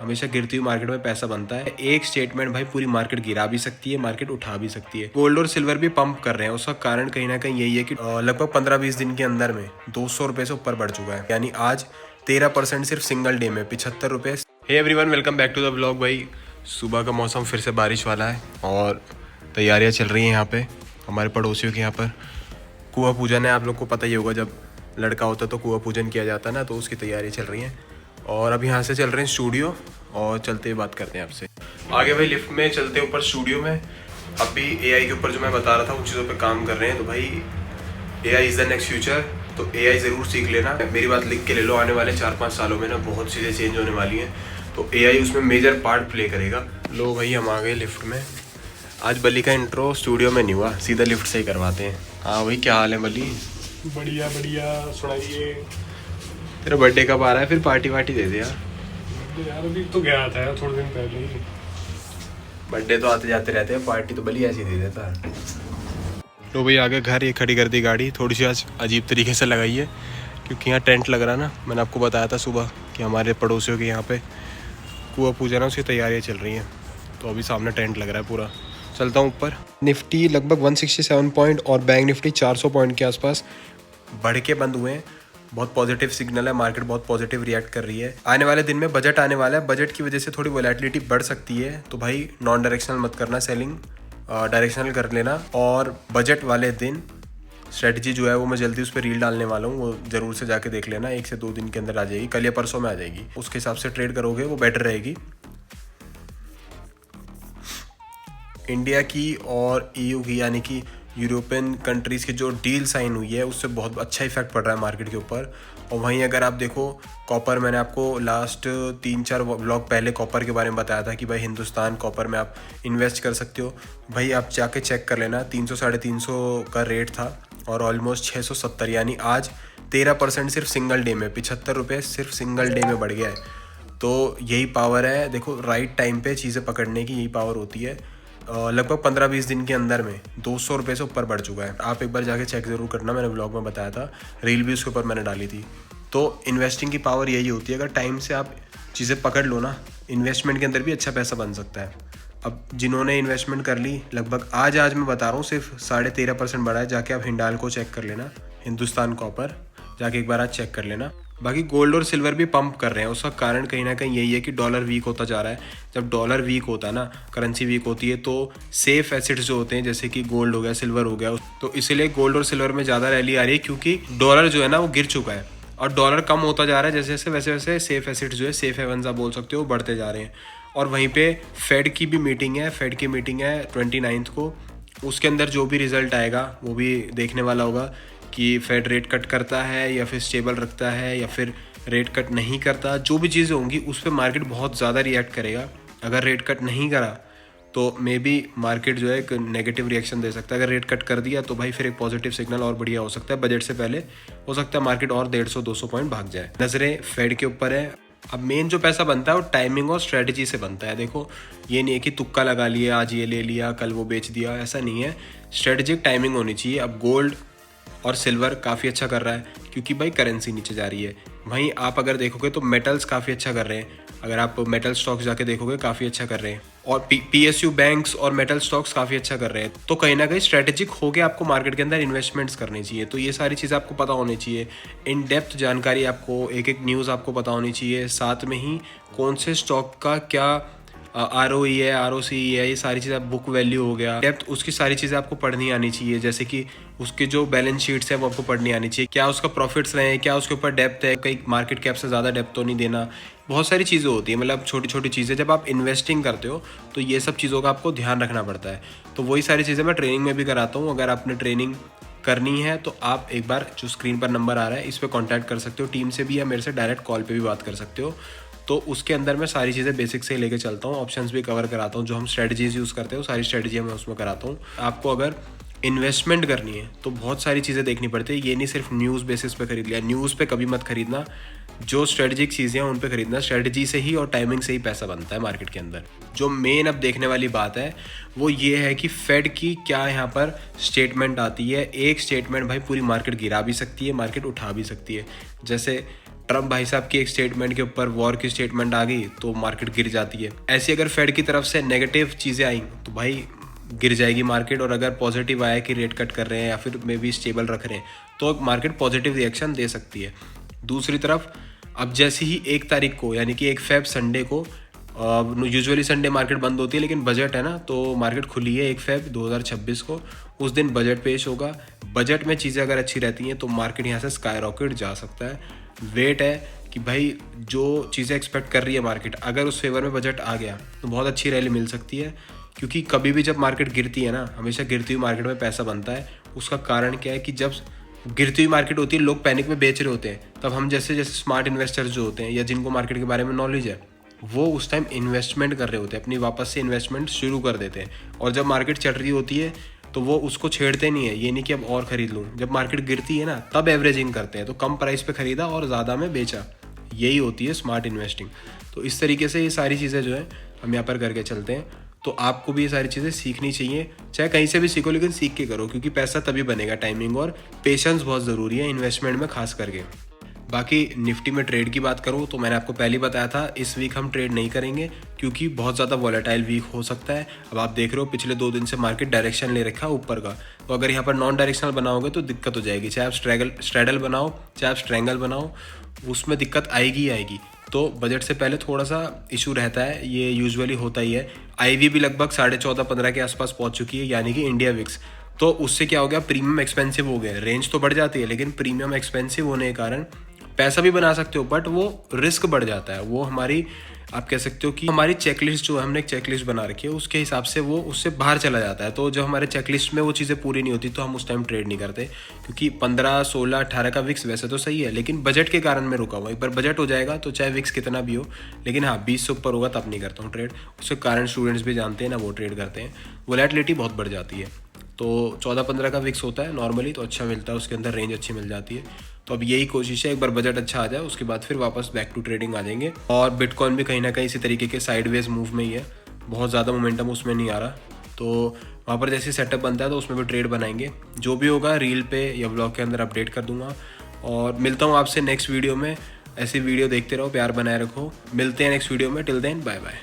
हमेशा गिरती हुई मार्केट में पैसा बनता है। एक स्टेटमेंट भाई पूरी मार्केट गिरा भी सकती है, मार्केट उठा भी सकती है। गोल्ड और सिल्वर भी पंप कर रहे हैं, उसका कारण कहीं ना कहीं यही है कि लगभग 15-20 दिन के अंदर में 200 रुपये से ऊपर बढ़ चुका है। यानी आज 13% सिर्फ सिंगल डे में 75 रुपये। Hey everyone, welcome back to the vlog. भाई सुबह का मौसम फिर से बारिश वाला है और तैयारियां चल रही हैं यहाँ पे हमारे पड़ोसियों के यहाँ पर। कुआं पूजन है, आप लोग को पता ही होगा, जब लड़का होता है तो कुआं पूजन किया जाता है ना, तो उसकी तैयारी चल रही हैं। और अभी यहाँ से चल रहे हैं स्टूडियो और चलते हुए बात करते हैं आपसे आगे। भाई लिफ्ट में चलते हैं ऊपर स्टूडियो में। अभी AI के ऊपर जो मैं बता रहा था उन चीज़ों पे काम कर रहे हैं। तो भाई AI is the next future, तो AI ज़रूर सीख लेना। मेरी बात लिख के ले लो, आने वाले 4-5 सालों में ना बहुत चीज़ें चेंज होने वाली हैं, तो AI उसमें मेजर पार्ट प्ले करेगा। लो भाई हम आ गए लिफ्ट में। आज बली का इंट्रो स्टूडियो में नहीं हुआ, सीधा लिफ्ट से ही करवाते हैं। हाँ भाई, क्या हाल है बली? बढ़िया बढ़िया, सुनाइए। तेरा बर्थडे कब आ रहा है? फिर पार्टी वार्टी दे दे यार। यार अभी तो गया था यार, थोड़े दिन पहले ही। बर्थडे तो आते जाते रहते हैं, पार्टी तो बली ऐसी दे देता है। तो भाई आगे घर ये खड़ी कर दी गाड़ी, थोड़ी सी आज अजीब तरीके से लगाई है क्योंकि यहाँ टेंट लग रहा ना। मैंने आपको बताया था सुबह कि हमारे पड़ोसियों के यहाँ पे कुआं पूजा ना, उसकी तैयारियाँ चल रही हैं, तो अभी सामने टेंट लग रहा है पूरा। चलता हूँ ऊपर। निफ्टी लगभग 167 पॉइंट और बैंक निफ्टी 400 पॉइंट के आसपास बढ़ के बंद हुए हैं। बहुत पॉजिटिव सिग्नल है, मार्केट बहुत पॉजिटिव रिएक्ट कर रही है। आने वाले दिन में बजट आने वाला है, बजट की वजह से थोड़ी वोलेटिलिटी बढ़ सकती है, तो भाई नॉन डायरेक्शनल मत करना, सेलिंग डायरेक्शनल कर लेना। और बजट वाले दिन स्ट्रेटजी जो है वो मैं जल्दी उस पर रील डालने वाला हूँ, वो ज़रूर से जाके देख लेना। 1 से 2 दिन के अंदर आ जाएगी, कल या परसों में आ जाएगी। उसके हिसाब से ट्रेड करोगे वो बेटर रहेगी। इंडिया की और EU की यानी कि यूरोपियन कंट्रीज़ की जो डील साइन हुई है उससे बहुत अच्छा इफेक्ट पड़ रहा है मार्केट के ऊपर। और वहीं अगर आप देखो कॉपर, मैंने आपको लास्ट 3-4 व्लॉग पहले कॉपर के बारे में बताया था कि भाई हिंदुस्तान कॉपर में आप इन्वेस्ट कर सकते हो। भाई आप जाके चेक कर लेना, 300-350 का रेट था और ऑलमोस्ट 670, यानी आज 13% सिर्फ सिंगल डे में 75 रुपये सिर्फ सिंगल डे में बढ़ गया है। तो यही पावर है, देखो राइट टाइम पे चीज़ें पकड़ने की यही पावर होती है। लगभग 15-20 दिन के अंदर में 200 रुपये से ऊपर बढ़ चुका है। आप एक बार जाके चेक ज़रूर करना, मैंने ब्लॉग में बताया था, रील भी उसके ऊपर मैंने डाली थी। तो इन्वेस्टिंग की पावर यही होती है, अगर टाइम से आप चीज़ें पकड़ लो ना, इन्वेस्टमेंट के अंदर भी अच्छा पैसा बन सकता है। अब जिन्होंने इन्वेस्टमेंट कर ली, लगभग आज मैं बता रहा हूँ सिर्फ 13.5% बढ़ा है। जाके आप हिंडाल को चेक कर लेना, हिंदुस्तान कॉपर जाके एक बार आज चेक कर लेना। बाकी गोल्ड और सिल्वर भी पंप कर रहे हैं, उसका कारण कहीं ना कहीं यही है कि डॉलर वीक होता जा रहा है। जब डॉलर वीक होता है ना, करेंसी वीक होती है, तो सेफ एसेट्स जो होते हैं जैसे कि गोल्ड हो गया, सिल्वर हो गया, तो इसीलिए गोल्ड और सिल्वर में ज़्यादा रैली आ रही है क्योंकि डॉलर जो है ना वो गिर चुका है और डॉलर कम होता जा रहा है। जैसे जैसे वैसे वैसे सेफ एसेट्स जो है, सेफ हेवन्स आप बोल सकते हो, वो बढ़ते जा रहे हैं। और वहीं पे फेड की भी मीटिंग है, फेड की मीटिंग है 29 को। उसके अंदर जो भी रिजल्ट आएगा वो भी देखने वाला होगा कि फेड रेट कट करता है या फिर स्टेबल रखता है या फिर रेट कट नहीं करता। जो भी चीज़ें होंगी उस पर मार्केट बहुत ज़्यादा रिएक्ट करेगा। अगर रेट कट नहीं करा तो मे बी मार्केट जो है एक नेगेटिव रिएक्शन दे सकता है। अगर रेट कट कर दिया तो भाई फिर एक पॉजिटिव सिग्नल और बढ़िया हो सकता है। बजट से पहले हो सकता है मार्केट और 150-200 पॉइंट भाग जाए। नज़रें फेड के ऊपर है। अब मेन जो पैसा बनता है वो टाइमिंग और स्ट्रेटजी से बनता है। देखो ये नहीं है कि तुक्का लगा लिया, आज ये ले लिया कल वो बेच दिया, ऐसा नहीं है। स्ट्रेटजिक टाइमिंग होनी चाहिए। अब गोल्ड और सिल्वर काफ़ी अच्छा कर रहा है क्योंकि भाई करेंसी नीचे जा रही है। वहीं आप अगर देखोगे तो मेटल्स काफ़ी अच्छा कर रहे हैं। अगर आप मेटल स्टॉक्स जाके देखोगे काफ़ी अच्छा कर रहे हैं। और PSU बैंक्स और मेटल स्टॉक्स काफ़ी अच्छा कर रहे हैं। तो कहीं ना कहीं स्ट्रेटेजिक होके आपको मार्केट के अंदर इन्वेस्टमेंट्स करनी चाहिए। तो ये सारी चीज़ें आपको पता होनी चाहिए। इन डेप्थ जानकारी आपको, एक एक न्यूज़ आपको पता होनी चाहिए। साथ में ही कौन से स्टॉक का क्या ROE है, ROC है, ये सारी चीज़ें, बुक वैल्यू हो गया, डेप्थ, उसकी सारी चीज़ें आपको पढ़नी आनी चाहिए। जैसे कि उसके जो बैलेंस शीट्स है वो आपको पढ़नी आनी चाहिए। क्या उसका प्रॉफिट्स रहे हैं, क्या उसके ऊपर डेप्थ है, कहीं मार्केट कैप से ज़्यादा डेप्थ तो नहीं देना। बहुत सारी चीज़ें होती है, मतलब छोटी छोटी चीज़ें। जब आप इन्वेस्टिंग करते हो तो ये सब चीज़ों का आपको ध्यान रखना पड़ता है। तो वही सारी चीज़ें मैं ट्रेनिंग में भी कराता हूँ। अगर आपने ट्रेनिंग करनी है तो आप एक बार जो स्क्रीन पर नंबर आ रहा है इस पर कॉन्टैक्ट कर सकते हो, टीम से भी या मेरे से डायरेक्ट कॉल पे भी बात कर सकते हो। तो उसके अंदर मैं सारी चीज़ें बेसिक से लेके चलता हूँ, ऑप्शंस भी कवर कराता हूँ। जो हम स्ट्रेटजीज यूज़ करते हैं वो सारी स्ट्रेटजी मैं उसमें कराता हूँ। आपको अगर इन्वेस्टमेंट करनी है तो बहुत सारी चीज़ें देखनी पड़ती है। ये नहीं सिर्फ न्यूज़ बेसिस पे खरीद लिया, न्यूज़ पे कभी मत खरीदना। जो स्ट्रेटजिक चीज़ें हैं उन पे खरीदना। स्ट्रेटजी से ही और टाइमिंग से ही पैसा बनता है मार्केट के अंदर। जो मेन अब देखने वाली बात है वो ये है कि फेड की क्या यहाँ पर स्टेटमेंट आती है। एक स्टेटमेंट भाई पूरी मार्केट गिरा भी सकती है, मार्केट उठा भी सकती है। जैसे ट्रम्प भाई साहब की एक स्टेटमेंट के ऊपर वॉर की स्टेटमेंट आ गई तो मार्केट गिर जाती है। ऐसी अगर फेड की तरफ से नेगेटिव चीज़ें आई तो भाई गिर जाएगी मार्केट, और अगर पॉजिटिव आया कि रेट कट कर रहे हैं या फिर मे बी स्टेबल रख रहे हैं तो मार्केट पॉजिटिव रिएक्शन दे सकती है। दूसरी तरफ अब जैसे ही 1 तारीख को यानी कि 1 फेब संडे को, यूजुअली संडे मार्केट बंद होती है लेकिन बजट है ना, तो मार्केट खुली है 1 फेब 2026 को। उस दिन बजट पेश होगा। बजट में चीज़ें अगर अच्छी रहती हैं तो मार्केट यहाँ से स्काई रॉकेट जा सकता है। वेट है कि भाई जो चीज़ें एक्सपेक्ट कर रही है मार्केट, अगर उस फेवर में बजट आ गया तो बहुत अच्छी रैली मिल सकती है। क्योंकि कभी भी जब मार्केट गिरती है ना, हमेशा गिरती हुई मार्केट में पैसा बनता है। उसका कारण क्या है कि जब गिरती हुई मार्केट होती है लोग पैनिक में बेच रहे होते हैं, तब हम जैसे जैसे स्मार्ट इन्वेस्टर्स जो होते हैं या जिनको मार्केट के बारे में नॉलेज है, वो उस टाइम इन्वेस्टमेंट कर रहे होते हैं, अपनी वापस से इन्वेस्टमेंट शुरू कर देते हैं। और जब मार्केट चढ़ रही होती है तो वो उसको छेड़ते नहीं है, ये नहीं कि अब और ख़रीद लूँ। जब मार्केट गिरती है ना तब एवरेजिंग करते हैं, तो कम प्राइस पे ख़रीदा और ज़्यादा में बेचा, यही होती है स्मार्ट इन्वेस्टिंग। तो इस तरीके से ये सारी चीज़ें जो है हम यहाँ पर करके चलते हैं। तो आपको भी ये सारी चीज़ें सीखनी चाहिए, चाहे कहीं से भी सीखो लेकिन सीख के करो, क्योंकि पैसा तभी बनेगा। टाइमिंग और पेशेंस बहुत ज़रूरी है इन्वेस्टमेंट में खास करके। बाकी निफ्टी में ट्रेड की बात करूँ तो मैंने आपको पहले बताया था इस वीक हम ट्रेड नहीं करेंगे क्योंकि बहुत ज़्यादा वॉलेटाइल वीक हो सकता है। अब आप देख रहे हो पिछले 2 दिन से मार्केट डायरेक्शन ले रखा है ऊपर का, तो अगर यहाँ पर नॉन डायरेक्शनल बनाओगे तो दिक्कत हो जाएगी। चाहे आप स्ट्रेडल बनाओ चाहे आप स्ट्रेंगल बनाओ, उसमें दिक्कत आएगी ही आएगी। तो बजट से पहले थोड़ा सा इशू रहता है, ये यूजुअली होता ही है। आईवी भी लगभग 14.5-15 के आसपास पहुंच चुकी है, यानी कि इंडिया विक्स। तो उससे क्या हो गया, प्रीमियम एक्सपेंसिव हो गया। रेंज तो बढ़ जाती है लेकिन प्रीमियम एक्सपेंसिव होने के कारण पैसा भी बना सकते हो बट वो रिस्क बढ़ जाता है। वो हमारी, आप कह सकते हो कि हमारी चेकलिस्ट जो है, हमने एक चेकलिस्ट बना रखी है, उसके हिसाब से वो उससे बाहर चला जाता है। तो जब हमारे चेकलिस्ट में वो चीज़ें पूरी नहीं होती तो हम उस टाइम ट्रेड नहीं करते, क्योंकि 15, 16, 18 का विक्स वैसे तो सही है लेकिन बजट के कारण मैं रुका हुआ। एक बार बजट हो जाएगा तो चाहे विक्स कितना भी हो, लेकिन हाँ 20 से ऊपर होगा तब नहीं करता हूँ ट्रेड। उसके कारण स्टूडेंट्स भी जानते हैं ना, वो ट्रेड करते हैं। वोलेटिलिटी बहुत बढ़ जाती है। तो 14-15 का विक्स होता है नॉर्मली, तो अच्छा मिलता है, उसके अंदर रेंज अच्छी मिल जाती है। तो अब यही कोशिश है, एक बार बजट अच्छा आ जाए उसके बाद फिर वापस बैक टू ट्रेडिंग आ जाएंगे। और बिटकॉइन भी कहीं ना कहीं इसी तरीके के साइडवेज मूव में ही है, बहुत ज़्यादा मोमेंटम उसमें नहीं आ रहा। तो वहाँ पर जैसे सेटअप बनता है तो उसमें भी ट्रेड बनाएंगे। जो भी होगा रील पे या ब्लॉग के अंदर अपडेट कर दूंगा। और मिलता हूँ आपसे नेक्स्ट वीडियो में। ऐसी वीडियो देखते रहो, प्यार बनाए रखो। मिलते हैं नेक्स्ट वीडियो में। Till then bye bye.